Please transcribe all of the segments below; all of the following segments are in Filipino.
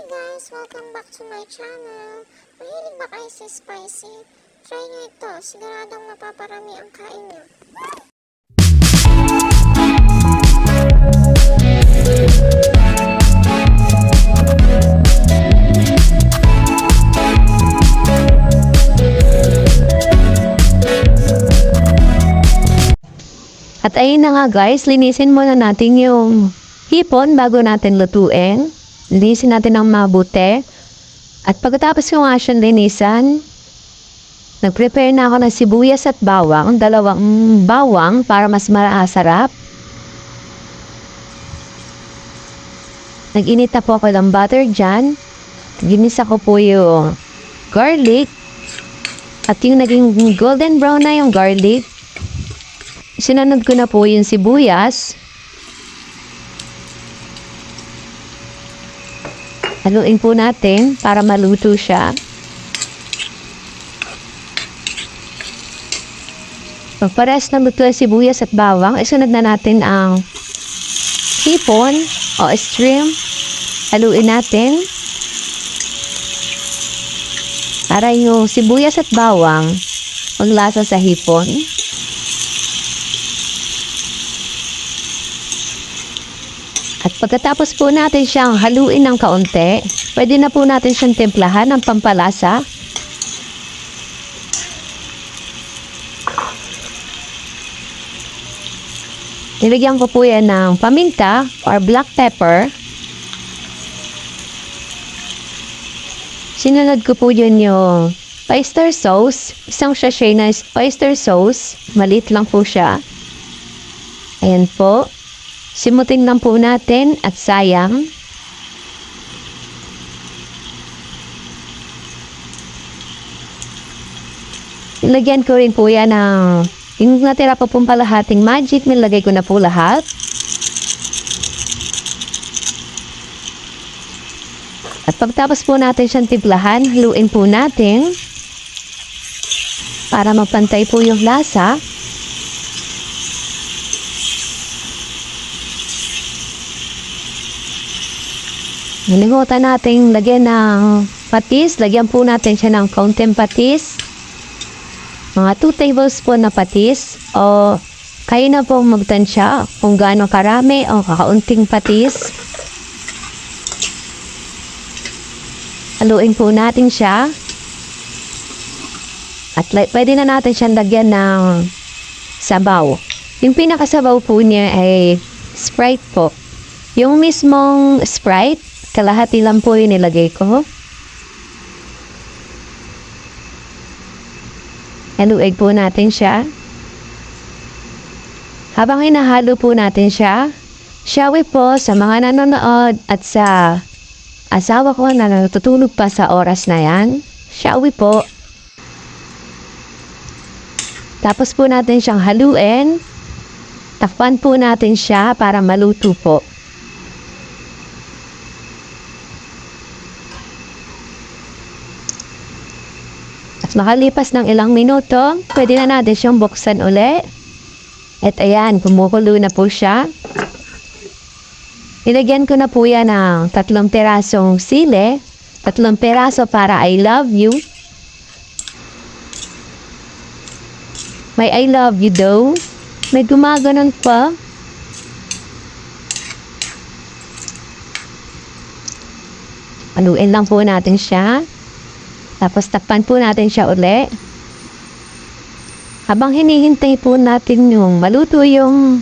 guys! Welcome back to my channel. Mahilig ba kayo sa spicy? Try nyo ito. Siguradong mapaparami ang kain nyo. At ayun na nga guys, linisin muna natin yung hipon bago natin lutuin. Linisin natin ng mabuti. At pagkatapos ko nga siyang linisan, nag-prepare na ako ng sibuyas at bawang, dalawang bawang para mas masarap. Nag-init na po ako ng butter dyan. Ginisa ko po yung garlic. At yung naging golden brown na yung garlic, sinunod ko na po yung sibuyas. Haluin po natin para maluto siya. Pagpares na luto ang sibuyas at bawang, isunod na natin ang hipon o shrimp. Haluin natin para yung sibuyas at bawang maglasa sa hipon. At pagkatapos po natin siyang haluin ng kaunti, pwede na po natin siyang timplahan ng pampalasa. Nilagyan ko po yan ng paminta or black pepper. Sinunod ko po yun yung oyster sauce. Isang sachet na oyster sauce. Maliit lang po siya. Ayan po. Simutin lang po natin at sayang. Ilagyan ko rin po yan ng yung natira pa pong palahating magic. Nilagay ko na po lahat. At pagtapos po natin siyang timplahan, haluin po natin para mapantay po yung lasa. Nalimutan natin lagyan ng patis. Lagyan po natin siya ng kaunting patis. Mga 2 tablespoon na patis. O kayo na po magtansya kung gaano karami o kakaunting patis. Haluin po natin siya. At pwede na natin siyang lagyan ng sabaw. Yung pinakasabaw po niya ay Sprite po. Yung mismong Sprite, kalahati lang po yung nilagay ko. Haluin po natin siya. Habang hinahalo po natin siya, shall we po sa mga nanonood at sa asawa ko na natutulog pa sa oras na yan, shall we po. Tapos po natin siyang haluin. Takpan po natin siya para maluto po. Makalipas ng ilang minuto, pwede na natin siyang buksan uli. At ayan, kumukulo na po siya. Nilagyan ko na po yan ng 3 pirasong sili. 3 piraso para I love you. May I love you daw. May gumaganon pa. Haluin lang po natin siya. Tapos takpan po natin siya uli. Habang hinihintay po natin yung maluto yung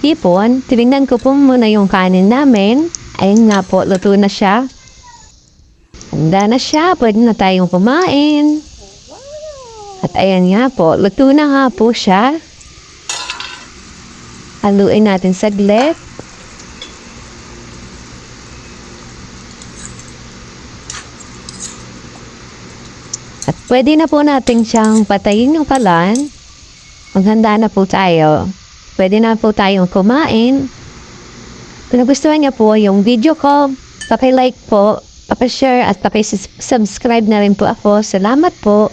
hipon, tinignan ko po muna yung kanin namin. Ayun nga po, luto na siya. Handa na siya, pwede na tayong kumain. At ayan nga po, luto na nga po siya. Haluin natin saglit. At pwede na po natin siyang patayin yung kalan. Maghanda na po tayo. Pwede na po tayong kumain. Kung nagustuhan niyo po yung video ko, paki-like po, paki-share at paki-subscribe na rin po ako. Salamat po.